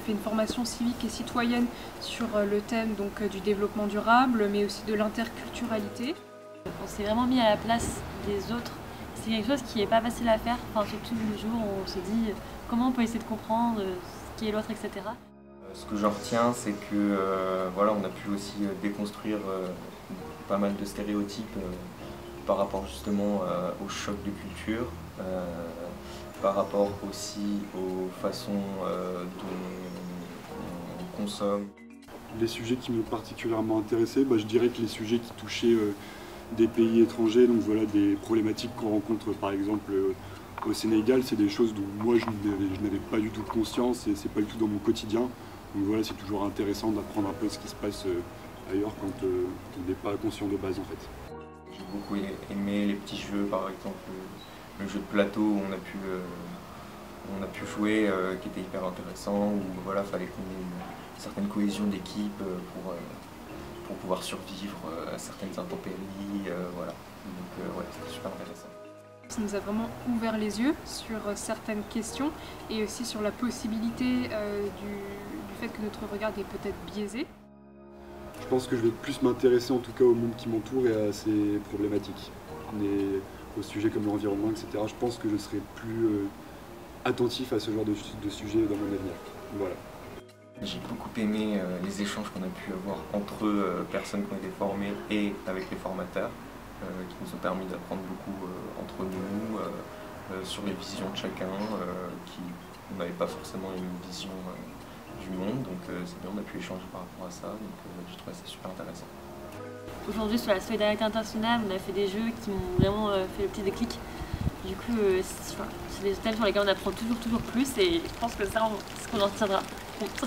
fait une formation civique et citoyenne sur le thème donc, du développement durable, mais aussi de l'interculturalité. On s'est vraiment mis à la place des autres. C'est quelque chose qui n'est pas facile à faire, enfin, surtout le jour où on se dit comment on peut essayer de comprendre ce qui est l'autre, etc. Ce que j'en retiens, c'est que voilà, on a pu aussi déconstruire pas mal de stéréotypes par rapport justement au choc de culture, par rapport aussi aux façons dont on consomme. Les sujets qui m'ont particulièrement intéressé, je dirais que les sujets qui touchaient des pays étrangers, donc voilà, des problématiques qu'on rencontre par exemple au Sénégal, c'est des choses dont moi je n'avais pas du tout conscience et c'est pas du tout dans mon quotidien. Donc voilà, c'est toujours intéressant d'apprendre un peu ce qui se passe ailleurs quand on n'est pas conscient de base en fait. J'ai beaucoup aimé les petits jeux, par exemple le jeu de plateau où on a pu jouer qui était hyper intéressant, où voilà, fallait qu'on ait une certaine cohésion d'équipe pour pouvoir survivre à certaines intempéries, voilà. Donc ouais, c'était super intéressant. Ça nous a vraiment ouvert les yeux sur certaines questions et aussi sur la possibilité du fait que notre regard est peut-être biaisé. Je pense que je vais plus m'intéresser en tout cas au monde qui m'entoure et à ses problématiques. Mais aux sujets comme l'environnement, etc. Je pense que je serai plus attentif à ce genre de sujet dans mon avenir. Voilà. J'ai beaucoup aimé les échanges qu'on a pu avoir entre personnes qui ont été formées et avec les formateurs, qui nous ont permis d'apprendre beaucoup entre nous, sur les visions de chacun, qui n'avaient pas forcément une vision du monde, donc c'est bien, on a pu échanger par rapport à ça, donc je trouvais ça super intéressant. Aujourd'hui sur la solidarité internationale, on a fait des jeux qui m'ont vraiment fait le petit déclic. Du coup, c'est des thèmes sur lesquels on apprend toujours plus et je pense que ça, c'est ce qu'on en tiendra compte.